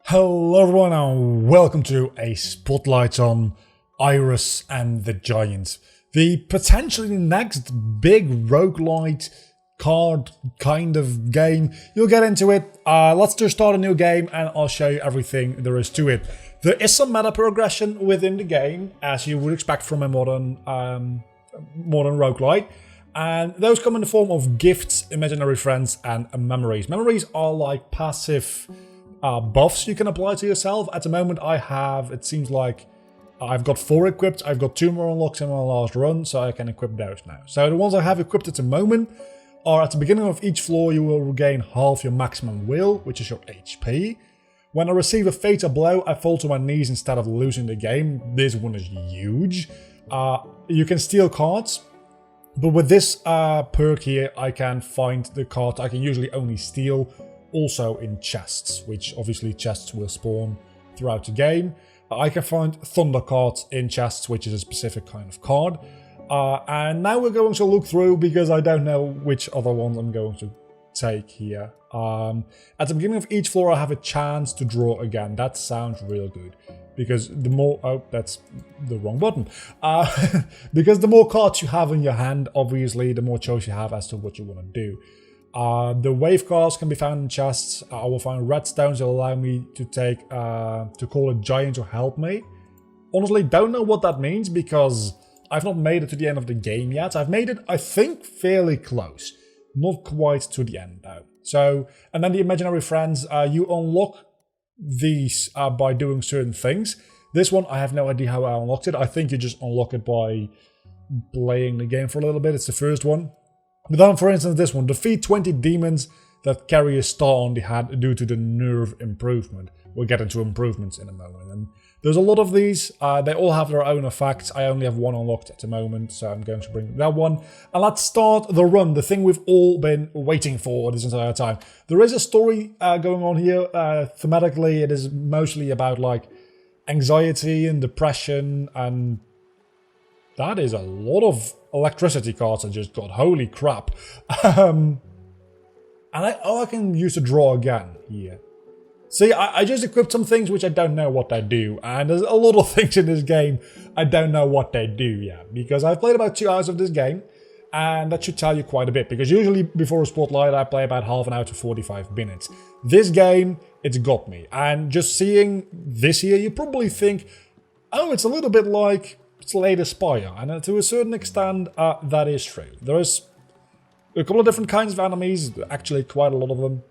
Hello everyone and welcome to a spotlight on Iris and the Giants. The potentially next big roguelite card kind of game. You'll get into it. Let's just start a new game and I'll show you everything there is to it. There is some meta progression within the game, as you would expect from a modern roguelite. And those come in the form of gifts, imaginary friends, and memories. Memories are like passive buffs you can apply to yourself. At the moment I have, it seems like I've got 4 equipped. I've got 2 more unlocked in my last run, so I can equip those now. So the ones I have equipped at the moment are at the beginning of each floor you will regain half your maximum will, which is your HP. When I receive a fatal blow, I fall to my knees instead of losing the game. This one is huge. You can steal cards, but with this perk here I can find the card I can usually only steal also in chests, which obviously chests will spawn throughout the game. I can find thunder cards in chests, which is a specific kind of card. And now we're going to look through because I don't know which other ones I'm going to take here. At the beginning of each floor I have a chance to draw again. That sounds real good. Because the more... Oh, that's the wrong button. Because the more cards you have in your hand, obviously, the more choice you have as to what you want to do. The wave cards can be found in chests. I will find redstones that allow me to take to call a giant to help me. Honestly, don't know what that means because I've not made it to the end of the game yet. I've made it, I think, fairly close. Not quite to the end though. So, and then the imaginary friends, you unlock these by doing certain things. This one, I have no idea how I unlocked it. I think you just unlock it by playing the game for a little bit. It's the first one. But then, for instance, this one, defeat 20 demons that carry a star on the head due to the nerve improvement. We'll get into improvements in a moment. And there's a lot of these. They all have their own effects. I only have one unlocked at the moment, so I'm going to bring that one. And let's start the run, the thing we've all been waiting for this entire time. There is a story going on here. Thematically, it is mostly about like anxiety and depression, and that is a lot of electricity cards I just got. Holy crap. And I can use to draw again here. See, I just equipped some things which I don't know what they do. And there's a lot of things in this game I don't know what they do yet. Because I've played about 2 hours of this game. And that should tell you quite a bit. Because usually before a spotlight I play about half an hour to 45 minutes. This game, it's got me. And just seeing this here, you probably think, oh, it's a little bit like its latest Spire, and to a certain extent that is true. There is a couple of different kinds of enemies, actually quite a lot of them.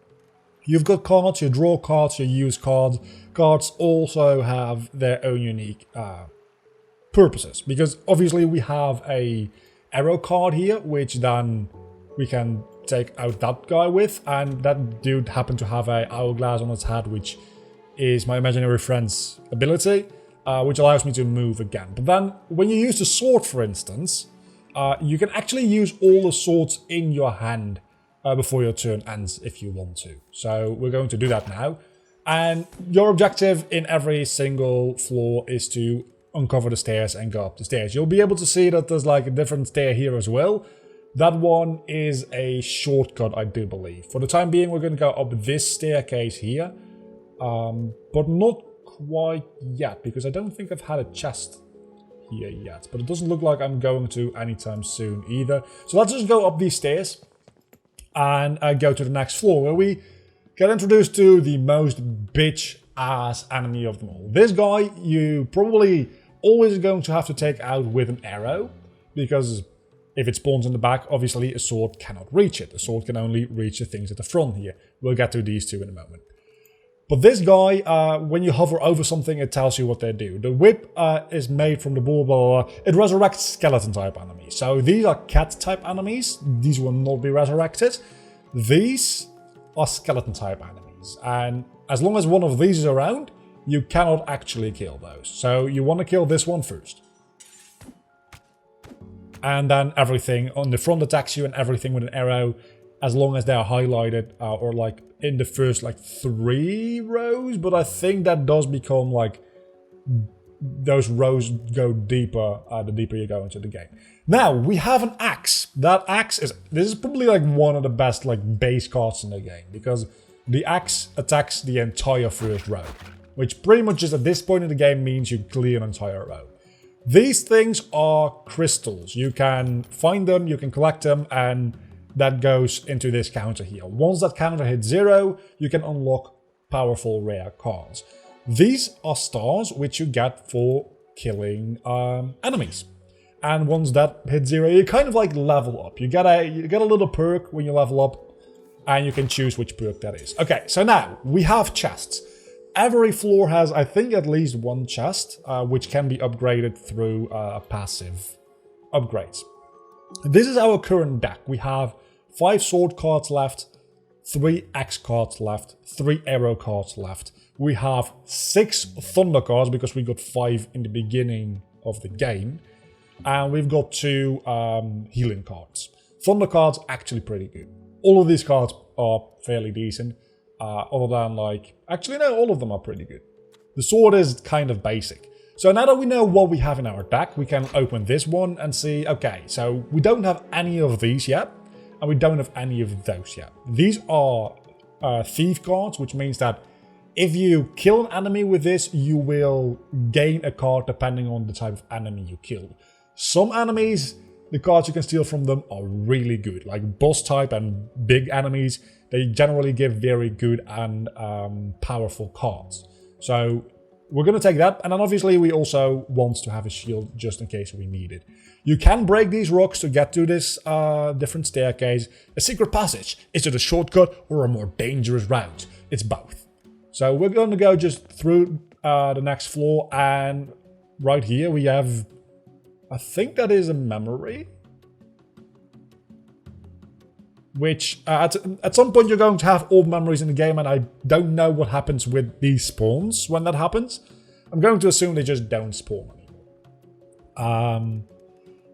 You've got cards, you draw cards, you use cards. Cards also have their own unique purposes, because obviously we have a arrow card here, which then we can take out that guy with, and that dude happened to have a hourglass on its head, which is my imaginary friend's ability. Which allows me to move again. But then, when you use the sword, for instance, you can actually use all the swords in your hand before your turn ends if you want to. So we're going to do that now. And your objective in every single floor is to uncover the stairs and go up the stairs. You'll be able to see that there's like a different stair here as well. That one is a shortcut, I do believe. For the time being, we're going to go up this staircase here. But not quite yet, because I don't think I've had a chest here yet, but it doesn't look like I'm going to anytime soon either. So let's just go up these stairs and go to the next floor, where we get introduced to the most bitch ass enemy of them all. This guy you probably always going to have to take out with an arrow, because if it spawns in the back, obviously a sword cannot reach it. A sword can only reach the things at the front here. We'll get to these two in a moment. But this guy, when you hover over something, it tells you what they do. The whip is made from the ball, blah, blah, blah. It resurrects skeleton-type enemies. So these are cat-type enemies. These will not be resurrected. These are skeleton-type enemies. And as long as one of these is around, you cannot actually kill those. So you want to kill this one first. And then everything on the front attacks you, and everything with an arrow, as long as they are highlighted or like in the first like 3 rows, but I think that does become like those rows go deeper the deeper you go into the game. Now we have an axe. That axe is, this is probably like one of the best like base cards in the game, because the axe attacks the entire first row, which pretty much just at this point in the game means you clear an entire row. These things are crystals. You can find them, you can collect them, and that goes into this counter here. Once that counter hits 0, you can unlock powerful rare cards. These are stars which you get for killing enemies. And once that hits 0, you kind of like level up. You get a little perk when you level up, and you can choose which perk that is. Okay, so now we have chests. Every floor has, I think, at least one chest, which can be upgraded through passive upgrades. This is our current deck. We have 5 sword cards left, 3 axe cards left, 3 arrow cards left. We have 6 thunder cards because we got 5 in the beginning of the game. And we've got 2 healing cards. Thunder cards actually pretty good. All of these cards are fairly decent. Other than like... Actually, no, all of them are pretty good. The sword is kind of basic. So now that we know what we have in our deck, we can open this one and see... Okay, so we don't have any of these yet. And we don't have any of those yet. These are thief cards, which means that if you kill an enemy with this, you will gain a card depending on the type of enemy you killed. Some enemies, the cards you can steal from them are really good. Like boss type and big enemies, they generally give very good and powerful cards. So we're going to take that. And then obviously we also want to have a shield just in case we need it. You can break these rocks to get to this different staircase. A secret passage. Is it a shortcut or a more dangerous route? It's both. So we're going to go just through the next floor. And right here we have... I think that is a memory. Which, at some point you're going to have all memories in the game, and I don't know what happens with these spawns when that happens. I'm going to assume they just don't spawn anymore.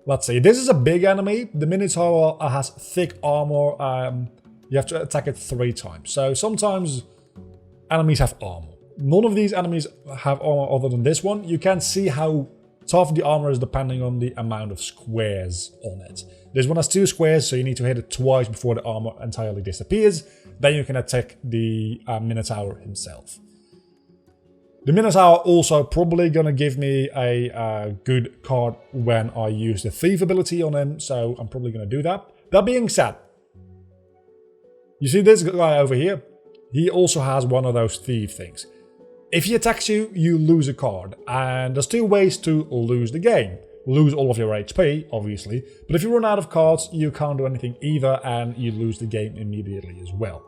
Let's see. This is a big enemy. The Minotaur has thick armor. You have to attack it 3 times. So sometimes enemies have armor. None of these enemies have armor other than this one. You can see how tough the armor is depending on the amount of squares on it. This one has 2 squares, so you need to hit it twice before the armor entirely disappears. Then you can attack the Minotaur himself. The Minotaur also probably gonna give me a good card when I use the Thief ability on him, so I'm probably gonna do that. That being said, you see this guy over here? He also has one of those Thief things. If he attacks you, you lose a card, and there's 2 ways to lose the game. Lose all of your HP, obviously, but if you run out of cards, you can't do anything either, and you lose the game immediately as well.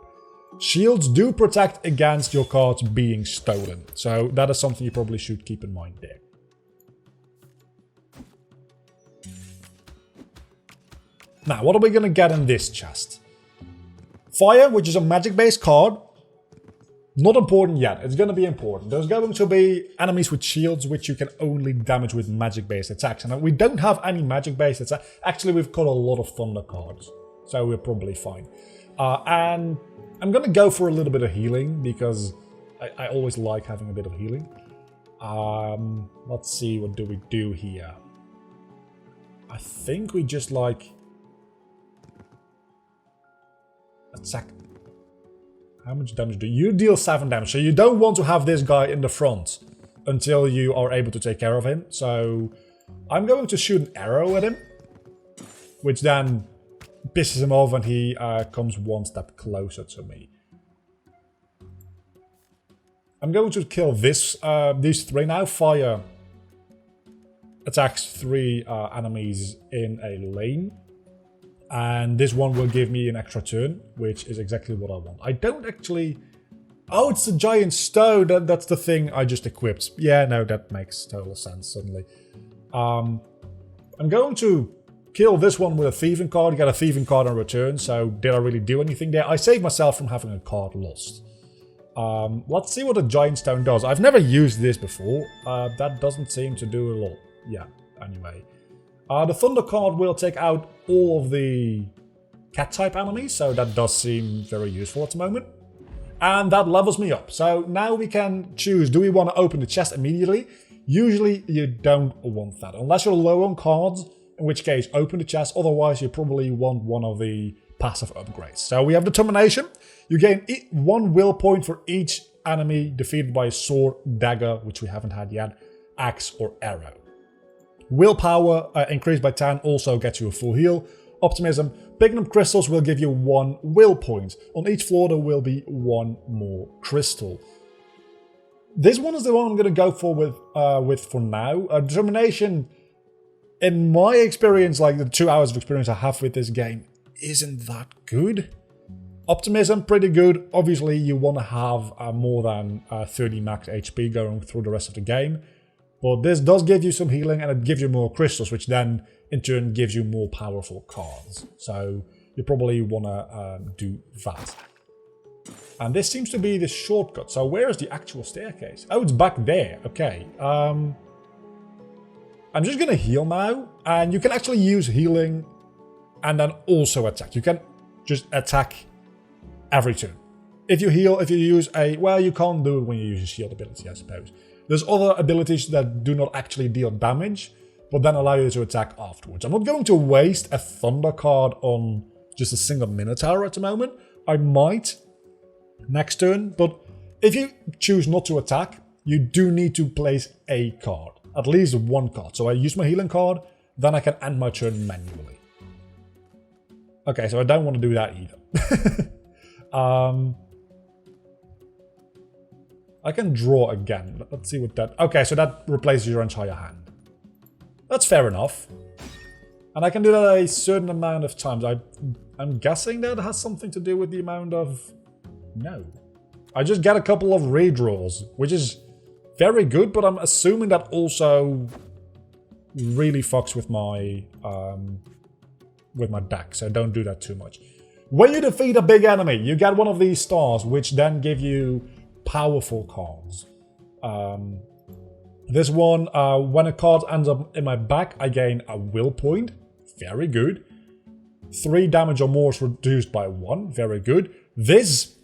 Shields do protect against your cards being stolen, so that is something you probably should keep in mind there. Now, what are we going to get in this chest? Fire, which is a magic-based card. Not important yet. It's going to be important. There's going to be enemies with shields which you can only damage with magic-based attacks. And we don't have any magic-based attacks. Actually, we've got a lot of thunder cards. So we're probably fine. And I'm going to go for a little bit of healing because I always like having a bit of healing. Let's see, what do we do here? I think we just like... attack... How much damage do you deal? 7 damage. So you don't want to have this guy in the front until you are able to take care of him. So I'm going to shoot an arrow at him, which then pisses him off and he comes 1 step closer to me. I'm going to kill these 3 now. Fire attacks 3 enemies in a lane. And this one will give me an extra turn, which is exactly what I want. I don't actually... Oh, it's a giant stone. That's the thing I just equipped. Yeah, no, that makes total sense suddenly. I'm going to kill this one with a thieving card. You get a thieving card in return, so did I really do anything there? I saved myself from having a card lost. Let's see what a giant stone does. I've never used this before. That doesn't seem to do a lot. Yeah, anyway. The Thunder card will take out all of the cat-type enemies, so that does seem very useful at the moment. And that levels me up. So now we can choose, do we want to open the chest immediately? Usually you don't want that, unless you're low on cards, in which case open the chest, otherwise you probably want one of the passive upgrades. So we have Determination. You gain 1 will point for each enemy defeated by a sword, dagger, which we haven't had yet, axe or arrow. Willpower increased by 10 also gets you a full heal. Optimism, picking up crystals will give you 1 will point. On each floor there will be 1 more crystal. This one is the one I'm going to go for with for now. Determination, in my experience, like the 2 hours of experience I have with this game, isn't that good. Optimism, pretty good. Obviously, you want to have more than 30 max HP going through the rest of the game. But this does give you some healing and it gives you more crystals, which then in turn gives you more powerful cards. So you probably want to do that. And this seems to be the shortcut. So where is the actual staircase? Oh, it's back there. Okay. I'm just going to heal now. And you can actually use healing and then also attack. You can just attack every turn. If you heal, if you use a... Well, you can't do it when you use your shield ability, I suppose. There's other abilities that do not actually deal damage, but then allow you to attack afterwards. I'm not going to waste a Thunder card on just a single Minotaur at the moment. I might next turn, but if you choose not to attack, you do need to place a card. At least 1 card. So I use my healing card, then I can end my turn manually. Okay, so I don't want to do that either. I can draw again. Let's see what that... Okay, so that replaces your entire hand. That's fair enough. And I can do that a certain amount of times. I'm guessing that has something to do with the amount of... No. I just get a couple of redraws, which is very good, but I'm assuming that also really fucks with my deck, so don't do that too much. When you defeat a big enemy, you get one of these stars, which then give you powerful cards. This one, when a card ends up in my back, I gain a will point. Very good. 3 damage or more is reduced by 1. Very good. This,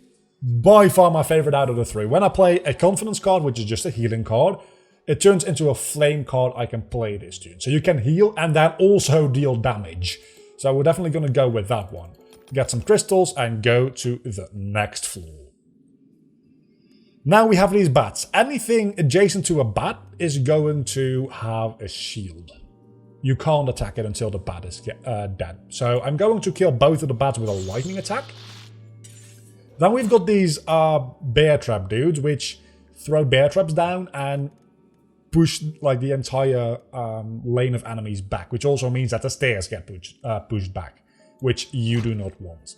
by far my favorite out of the 3. When I play a confidence card, which is just a healing card, it turns into a flame card I can play this turn. So you can heal and then also deal damage. So we're definitely going to go with that one. Get some crystals and go to the next floor. Now we have these bats. Anything adjacent to a bat is going to have a shield. You can't attack it until the bat is dead. So I'm going to kill both of the bats with a lightning attack. Then we've got these bear trap dudes, which throw bear traps down and push like the entire lane of enemies back, which also means that the stairs get pushed back, which you do not want.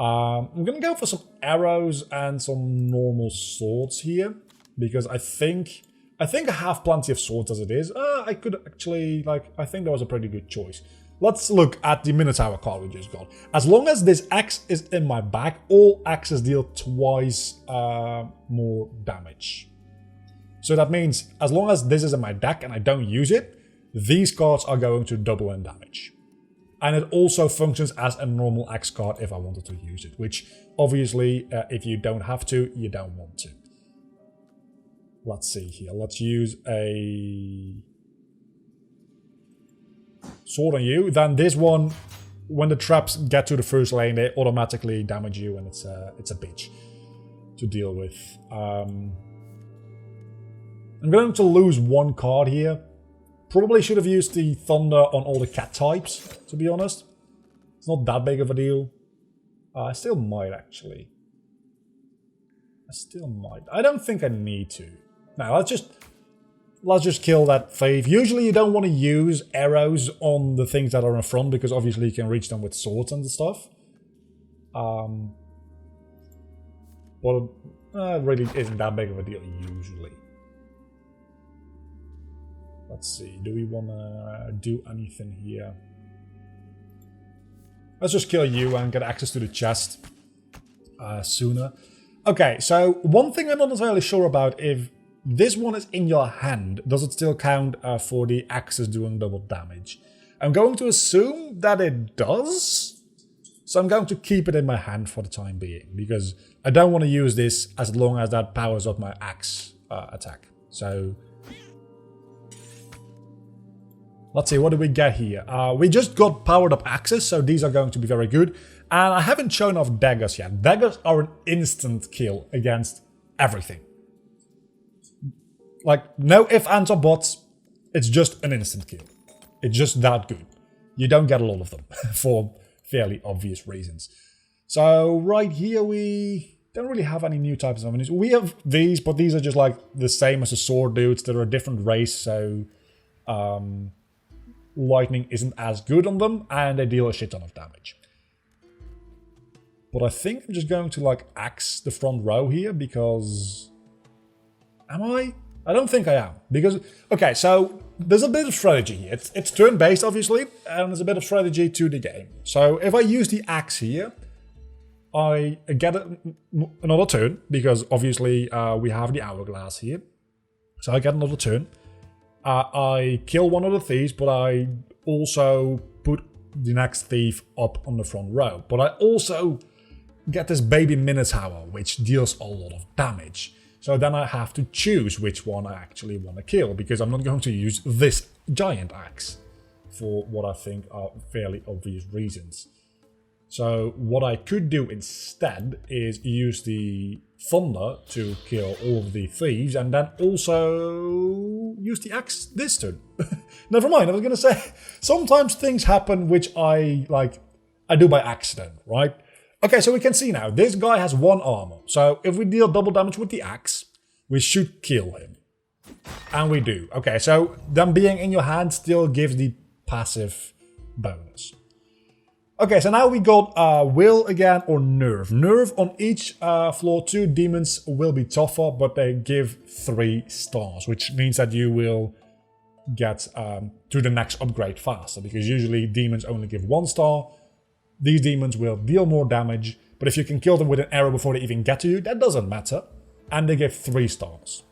I'm gonna go for some arrows and some normal swords here, because I think I have plenty of swords as it is. I could actually, I think that was a pretty good choice. Let's look at the Minotaur card we just got. As long as this axe is in my back, all axes deal twice more damage. So that means as long as this is in my deck and I don't use it, these cards are going to double in damage. And it also functions as a normal axe card if I wanted to use it, which obviously if you don't have to, you don't want to. Let's see here. Let's use a sword on you. Then this one, when the traps get to the first lane, they automatically damage you, and it's a bitch to deal with. I'm going to lose 1 card here. Probably should have used the thunder on all the cat types, to be honest. It's not that big of a deal. I still might, actually. I still might. I don't think I need to. Now, let's just kill that thief. Usually you don't want to use arrows on the things that are in front, because obviously you can reach them with swords and stuff. But it really isn't that big of a deal, usually. Let's see, do we want to do anything here? Let's just kill you and get access to the chest sooner. Okay, so one thing I'm not entirely sure about, if this one is in your hand, does it still count for the axes doing double damage? I'm going to assume that it does. So I'm going to keep it in my hand for the time being, because I don't want to use this as long as that powers up my axe attack. So let's see, what do we get here? We just got powered up axes, so these are going to be very good. And I haven't shown off daggers yet. Daggers are an instant kill against everything. Like, no ifs, ands, or buts. It's just an instant kill. It's just that good. You don't get a lot of them for fairly obvious reasons. So right here we don't really have any new types of enemies. We have these, but these are just like the same as the sword dudes. They're a different race, so lightning isn't as good on them, and they deal a shit ton of damage. But I think I'm just going to like axe the front row here because... Am I? I don't think I am. Because, okay, so there's a bit of strategy here. It's turn-based, obviously, and there's a bit of strategy to the game. So if I use the axe here, I get another turn, because obviously we have the hourglass here. So I get another turn. I kill one of the thieves, but I also put the next thief up on the front row. But I also get this baby Minotaur, which deals a lot of damage. So then I have to choose which one I actually want to kill, because I'm not going to use this giant axe for what I think are fairly obvious reasons. So what I could do instead is use the thunder to kill all of the thieves, and then also use the axe this turn. Never mind, I was going to say, sometimes things happen which I do by accident, right? Okay, so we can see now, this guy has 1 armor. So if we deal double damage with the axe, we should kill him. And we do. Okay, so them being in your hand still gives the passive bonus. Okay, so now we got will again or nerve. Nerve on each floor 2 demons will be tougher, but they give 3 stars, which means that you will get to the next upgrade faster, because usually demons only give 1 star. These demons will deal more damage, but if you can kill them with an arrow before they even get to you, that doesn't matter. And they give 3 stars.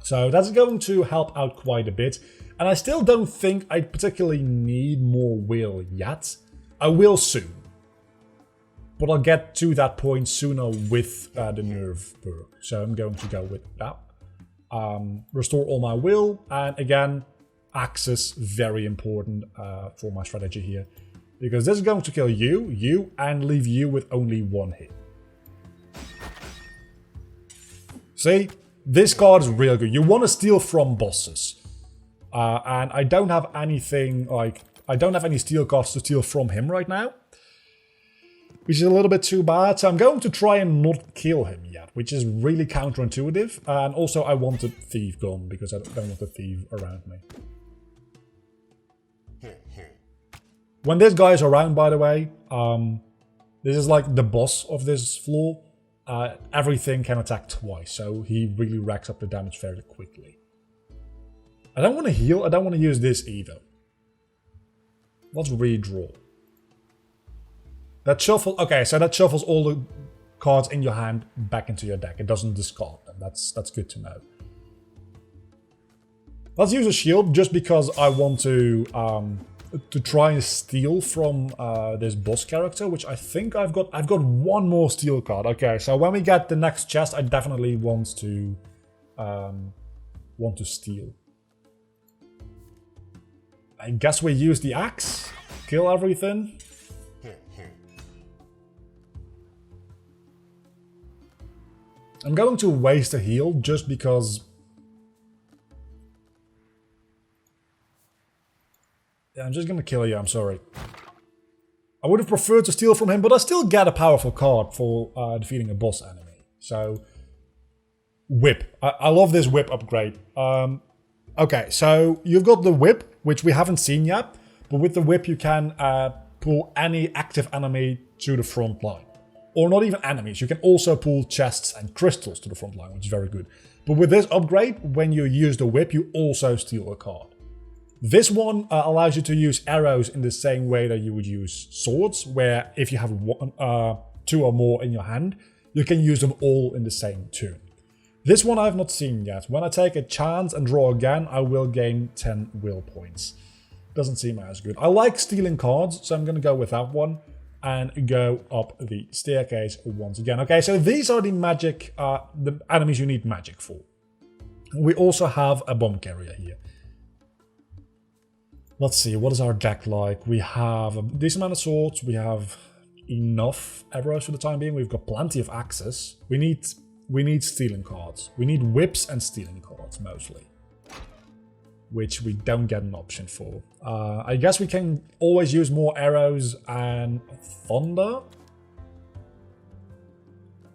So that's going to help out quite a bit. And I still don't think I particularly need more will yet. I will soon. But I'll get to that point sooner with the nerve perk. So I'm going to go with that. Restore all my will. And again, axes, very important for my strategy here. Because this is going to kill you, and leave you with only 1 hit. See? This card is real good. You want to steal from bosses. And I don't have anything like... I don't have any steel cards to steal from him right now. Which is a little bit too bad. So I'm going to try and not kill him yet. Which is really counterintuitive. And also I want the thief gone, because I don't want the thief around me. When this guy is around, by the way, this is like the boss of this floor. Everything can attack twice, so he really racks up the damage fairly quickly. I don't want to heal, I don't want to use this either. Let's redraw. That shuffle, okay, so that shuffles all the cards in your hand back into your deck. It doesn't discard them, that's good to know. Let's use a shield, just because I want to try and steal from this boss character, which I think I've got 1 more steal card. Okay, so when we get the next chest, I definitely want to steal. I guess we use the axe, kill everything. I'm going to waste a heal just because... Yeah, I'm just gonna kill you, I'm sorry. I would have preferred to steal from him, but I still get a powerful card for defeating a boss enemy. So, whip. I love this whip upgrade. Okay, so you've got the whip, which we haven't seen yet. But with the whip you can pull any active enemy to the front line. Or not even enemies, you can also pull chests and crystals to the front line, which is very good. But with this upgrade, when you use the whip, you also steal a card. This one allows you to use arrows in the same way that you would use swords, where if you have 2 or more in your hand, you can use them all in the same turn. This one I have not seen yet. When I take a chance and draw again, I will gain 10 will points. Doesn't seem as good. I like stealing cards, so I'm going to go with that one and go up the staircase once again. Okay, so these are the magic, the enemies you need magic for. We also have a bomb carrier here. Let's see, what is our deck like? We have a decent amount of swords, we have enough arrows for the time being. We've got plenty of axes. We need stealing cards. We need whips and stealing cards mostly, which we don't get an option for. I guess we can always use more arrows and thunder.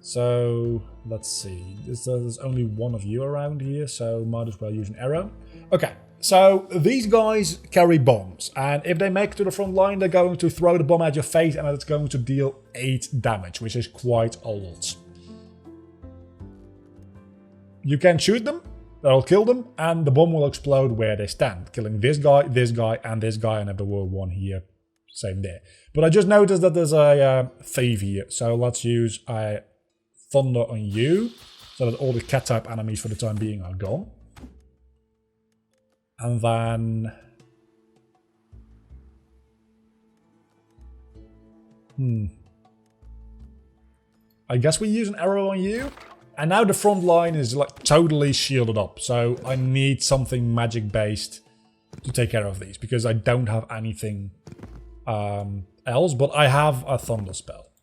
So let's see. There's only one of you around here, so might as well use an arrow. Okay. So these guys carry bombs, and if they make it to the front line, they're going to throw the bomb at your face, and it's going to deal 8 damage, which is quite a lot. You can shoot them, that'll kill them, and the bomb will explode where they stand, killing this guy, and this guy, and if there were one here, same there. But I just noticed that there's a thief here, so let's use a thunder on you, so that all the cat-type enemies for the time being are gone. And then... I guess we use an arrow on you. And now the front line is like totally shielded up. So I need something magic based to take care of these. Because I don't have anything else. But I have a thunder spell.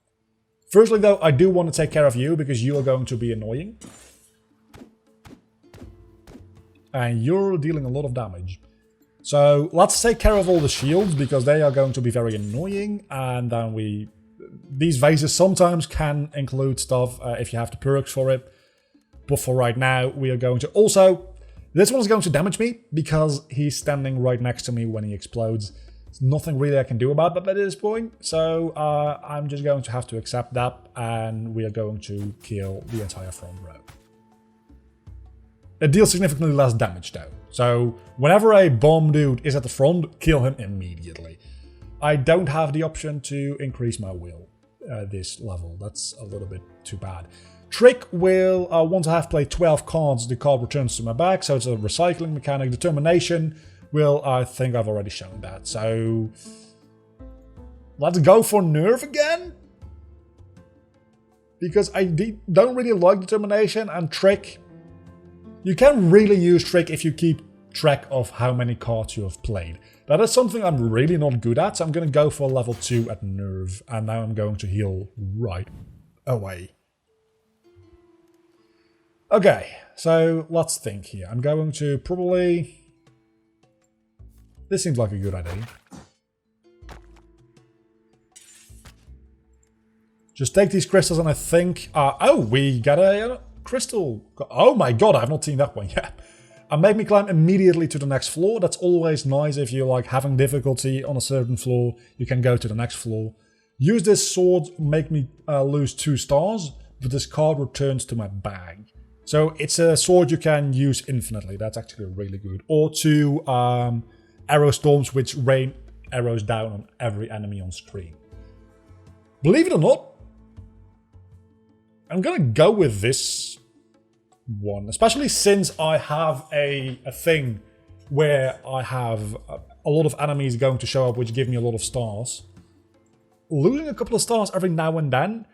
Firstly though, I do want to take care of you. Because you are going to be annoying. And you're dealing a lot of damage. So let's take care of all the shields, because they are going to be very annoying. And then these vases sometimes can include stuff if you have the perks for it. But for right now, we are going to... Also, this one is going to damage me, because he's standing right next to me when he explodes. There's nothing really I can do about that at this point. So I'm just going to have to accept that. And we are going to kill the entire front row. It deals significantly less damage though. So whenever a bomb dude is at the front, kill him immediately. I don't have the option to increase my will this level. That's a little bit too bad. Trick will, once I have played 12 cards, the card returns to my back. So it's a recycling mechanic. Determination will, I think I've already shown that. So let's go for nerve again. Because I don't really like determination, and trick. You can really use trick if you keep track of how many cards you have played. That is something I'm really not good at, so I'm going to go for level 2 at nerve, and now I'm going to heal right away. Okay, so let's think here. I'm going to probably... This seems like a good idea. Just take these crystals and I think... oh, we got a... crystal. Oh my god, I've not seen that one yet. And make me climb immediately to the next floor. That's always nice if you're like having difficulty on a certain floor. You can go to the next floor. Use this sword, make me lose 2 stars, but this card returns to my bag. So it's a sword you can use infinitely. That's actually really good. Or 2 arrow storms, which rain arrows down on every enemy on screen. Believe it or not, I'm gonna go with this one, especially since I have a thing where I have a lot of enemies going to show up, which give me a lot of stars. Losing a couple of stars every now and then,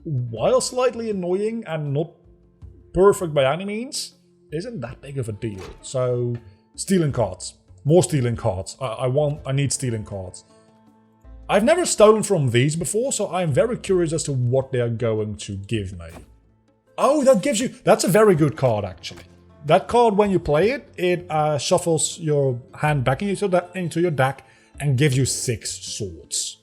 while slightly annoying and not perfect by any means, isn't that big of a deal. So, stealing cards. More stealing cards. I need stealing cards. I've never stolen from these before, so I'm very curious as to what they're going to give me. Oh, that gives you... That's a very good card, actually. That card, when you play it, it shuffles your hand back into your deck and gives you 6 swords.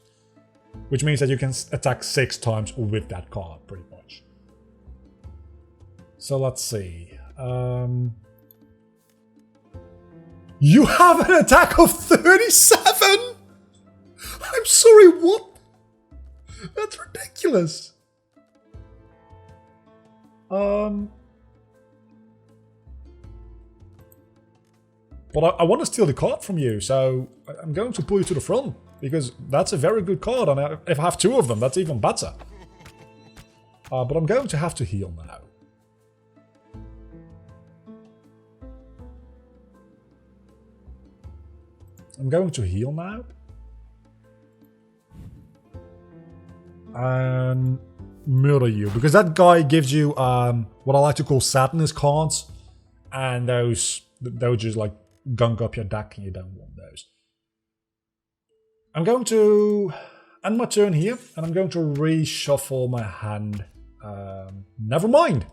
Which means that you can attack 6 times with that card, pretty much. So let's see. You have an attack of 37?! I'm sorry, what? That's ridiculous. But I want to steal the card from you, so I'm going to pull you to the front, because that's a very good card, and if I have 2 of them, that's even better. But I'm going to have to heal now. I'm going to heal now. And murder you, because that guy gives you what I like to call sadness cards, and those just like gunk up your deck and you don't want those. I'm going to end my turn here, and I'm going to reshuffle my hand. Never mind.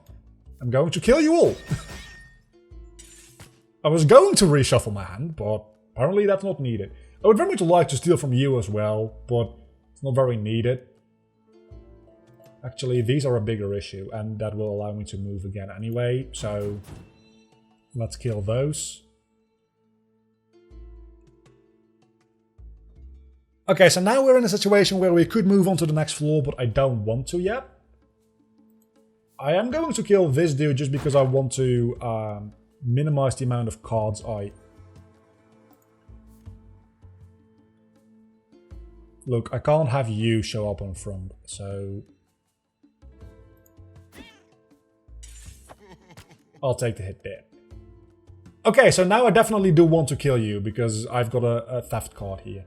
I'm going to kill you all. I was going to reshuffle my hand, but apparently that's not needed. I would very much like to steal from you as well, but it's not very needed. Actually, these are a bigger issue, and that will allow me to move again anyway, so let's kill those. Okay, so now we're in a situation where we could move on to the next floor, but I don't want to yet. I am going to kill this dude just because I want to minimize the amount of cards I... Look, I can't have you show up on front, so... I'll take the hit there. Okay, so now I definitely do want to kill you because I've got a theft card here.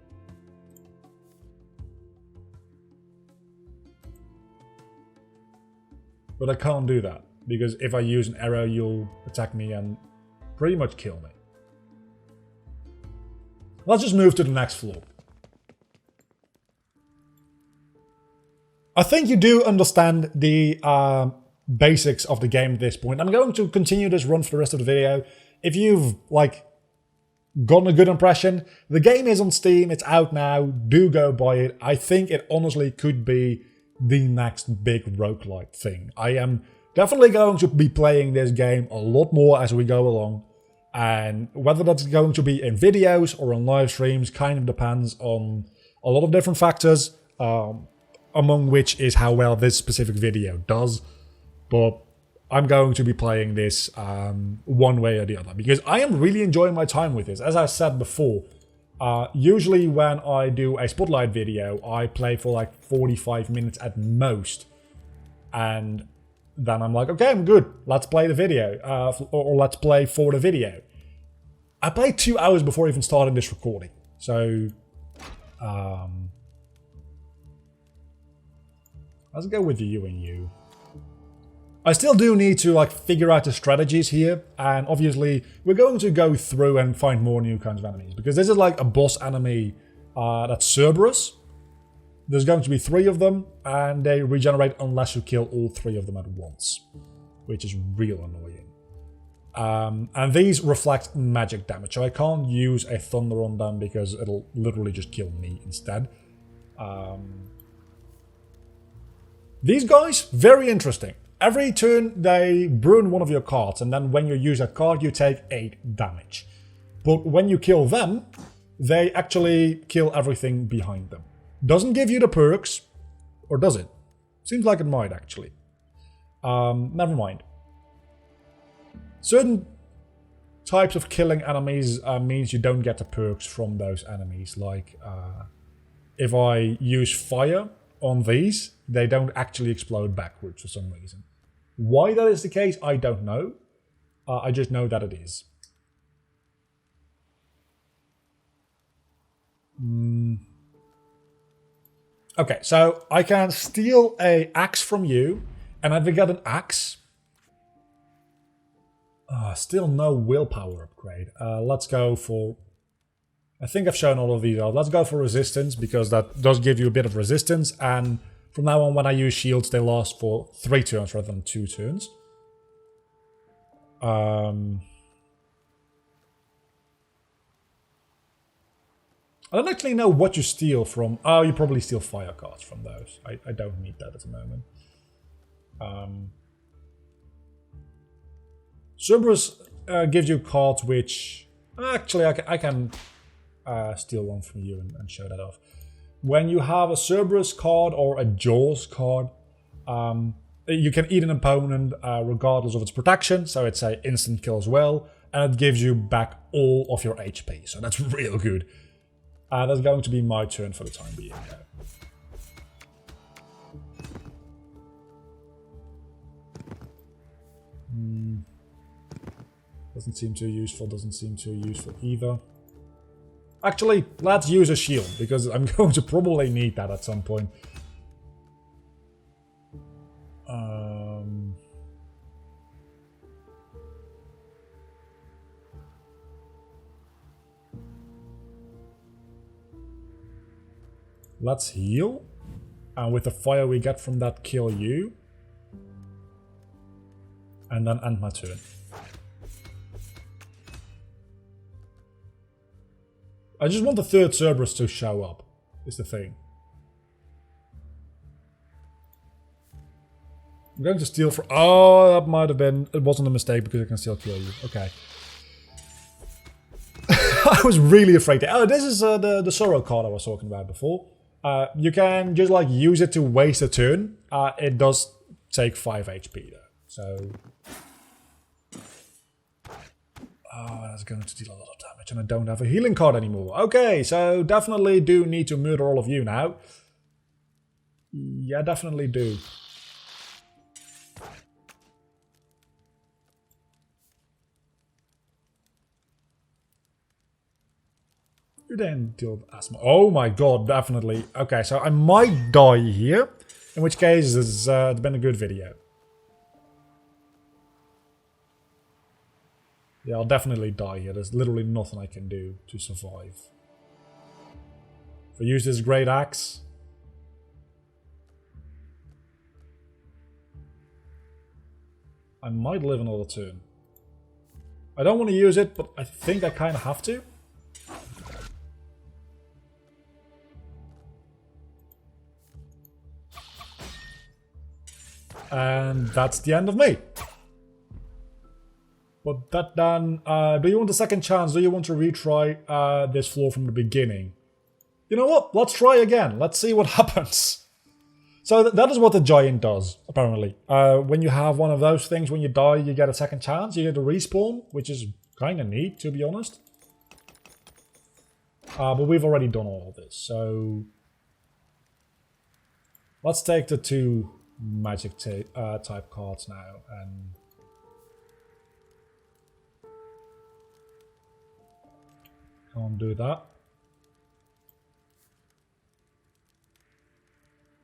But I can't do that, because if I use an arrow, you'll attack me and pretty much kill me. Let's just move to the next floor. I think you do understand the basics of the game at this point. I'm going to continue this run for the rest of the video. If you've, like, gotten a good impression, the game is on Steam, it's out now, do go buy it. I think it honestly could be the next big roguelite thing. I am definitely going to be playing this game a lot more as we go along, and whether that's going to be in videos or on live streams kind of depends on a lot of different factors, among which is how well this specific video does. But I'm going to be playing this one way or the other, because I am really enjoying my time with this. As I said before, usually when I do a spotlight video, I play for like 45 minutes at most. And then I'm like, okay, I'm good. Let's play the video. Or let's play for the video. I played 2 hours before even starting this recording. So, let's go with you and you. I still do need to like figure out the strategies here, and obviously we're going to go through and find more new kinds of enemies, because this is like a boss enemy that's Cerberus. There's going to be 3 of them, and they regenerate unless you kill all 3 of them at once, which is real annoying. And these reflect magic damage, so I can't use a thunder on them because it'll literally just kill me instead. These guys, very interesting. Every turn they burn one of your cards, and then when you use that card you take 8 damage. But when you kill them, they actually kill everything behind them. Doesn't give you the perks, or does it? Seems like it might actually. Never mind. Certain types of killing enemies means you don't get the perks from those enemies. Like if I use fire on these, they don't actually explode backwards for some reason. Why that is the case, I don't know. I just know that it is. Okay, so I can steal an axe from you, and if I get an axe... still no willpower upgrade. Let's go for... I think I've shown all of these out. Let's go for resistance, because that does give you a bit of resistance, and from now on when I use shields they last for 3 turns rather than 2 turns. I don't actually know what you steal from... Oh, you probably steal fire cards from those. I don't need that at the moment. Cerberus gives you cards which... Actually, I can steal one from you and show that off. When you have a Cerberus card or a Jaws card, you can eat an opponent regardless of its protection, so it's an instant kill as well, and it gives you back all of your HP, so that's real good. That's going to be my turn for the time being. Doesn't seem too useful, doesn't seem too useful either. Actually, let's use a shield, because I'm going to probably need that at some point. Let's heal. And with the fire we get from that, kill you. And then end my turn. I just want the third Cerberus to show up, is the thing. I'm going to steal for... Oh, that might have been... It wasn't a mistake because I can still kill you. Okay. I was really afraid. Oh, this is the Sorrow card I was talking about before. You can just like use it to waste a turn. It does take 5 HP though. So... Oh, that's going to deal a lot of damage and I don't have a healing card anymore. Okay, so definitely do need to murder all of you now. Yeah, definitely do. You then deal with asthma. Oh my god, definitely. Okay, so I might die here. In which case, it's been a good video. Yeah, I'll definitely die here. There's literally nothing I can do to survive. If I use this great axe... I might live another turn. I don't want to use it, but I think I kind of have to. And that's the end of me. But that done, do you want a second chance? Do you want to retry this floor from the beginning? You know what? Let's try again. Let's see what happens. So that is what the giant does, apparently. When you have one of those things, when you die, you get a second chance. You get a respawn, which is kind of neat, to be honest. But we've already done all of this, so... Let's take the 2 magic type cards now, and... Can't do that.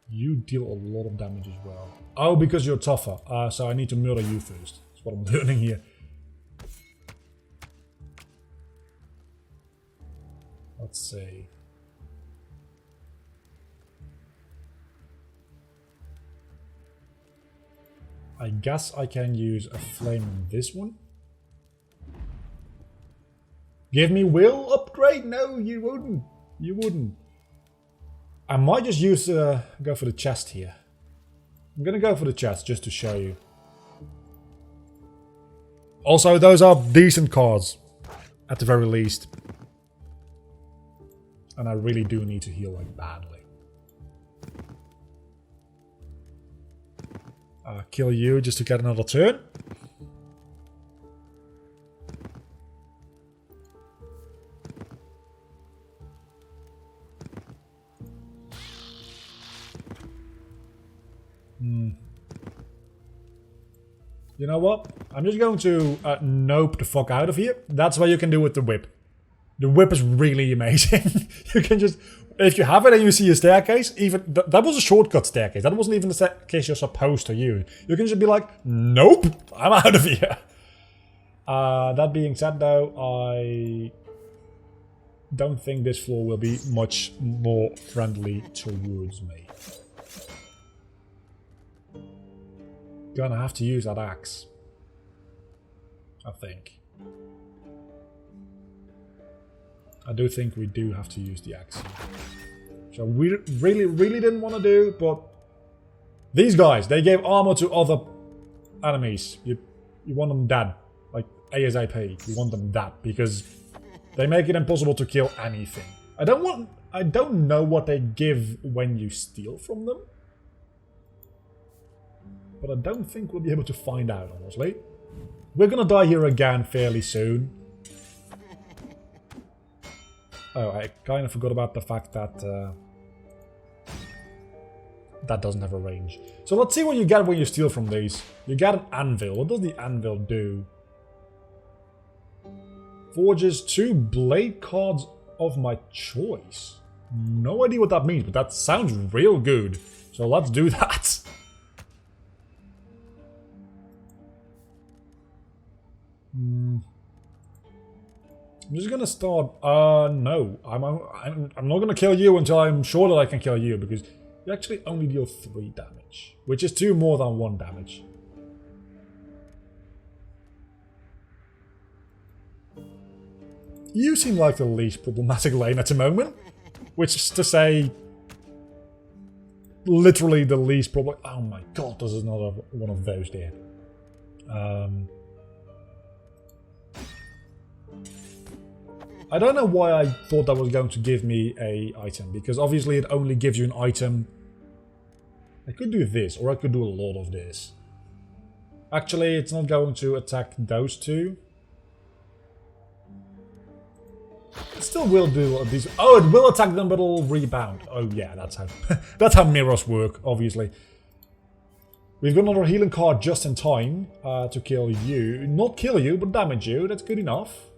You deal a lot of damage as well. Oh, because you're tougher. So I need to murder you first. That's what I'm learning here. Let's see. I guess I can use a flame on this one. Give me will upgrade? No, you wouldn't. You wouldn't. I might just use go for the chest here. I'm gonna go for the chest just to show you. Also, those are decent cards, at the very least. And I really do need to heal like badly. Kill you just to get another turn. You know what? I'm just going to nope the fuck out of here. That's what you can do with the whip. The whip is really amazing. You can just... If you have it and you see a staircase, even... that was a shortcut staircase. That wasn't even the staircase you're supposed to use. You can just be like, nope, I'm out of here. That being said though, I don't think this floor will be much more friendly towards me. Gonna have to use that axe, I think. I do think we do have to use the axe. So we really didn't want to do, but these guys, they gave armor to other enemies. You want them dead, like ASAP. You want them dead because they make it impossible to kill anything. I don't know what they give when you steal from them. But I don't think we'll be able to find out, honestly. We're gonna die here again fairly soon. Oh, I kind of forgot about the fact that that doesn't have a range. So let's see what you get when you steal from these. You get an anvil. What does the anvil do? Forges 2 blade cards of my choice. No idea what that means, but that sounds real good. So let's do that. I'm just gonna start. No, I'm not gonna kill you until I'm sure that I can kill you, because you actually only deal 3 damage, which is 2 more than 1 damage. You seem like the least problematic lane at the moment, which is to say, literally the least problem. Oh my god, this is another one of those there. I don't know why I thought that was going to give me a item, because obviously it only gives you an item. I could do this, or I could do a lot of this. Actually, it's not going to attack those 2. It still will do these. Oh, it will attack them, but it'll rebound. Oh yeah, that's how that's how mirrors work. Obviously, we've got another healing card just in time to kill you. Not kill you, but damage you. That's good enough.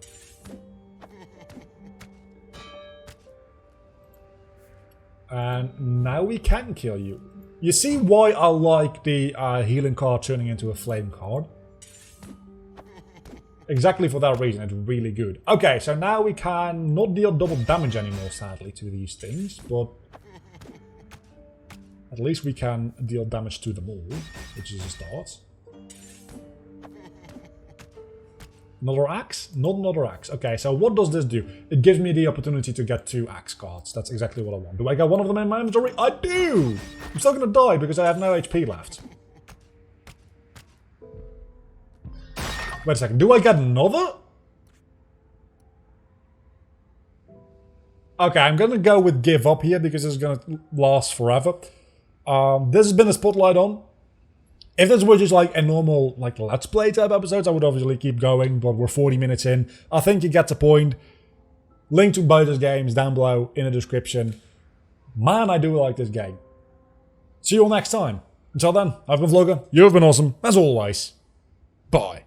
And now we can kill you. You see why I like the healing card turning into a flame card? Exactly for that reason, it's really good. Okay, so now we can not deal double damage anymore, sadly, to these things, but at least we can deal damage to them all, which is a start. Another axe? Not another axe. Okay, so what does this do? It gives me the opportunity to get 2 axe cards. That's exactly what I want. Do I get one of them in my inventory? I do! I'm still gonna die because I have no HP left. Wait a second, do I get another? Okay, I'm gonna go with give up here because it's gonna last forever. This has been a spotlight on. If this were just like a normal like let's play type episodes, I would obviously keep going, but we're 40 minutes in. I think you get the point. Link to both those games down below in the description. Man, I do like this game. See you all next time. Until then, I've been Vlogger, you've been awesome, as always. Bye.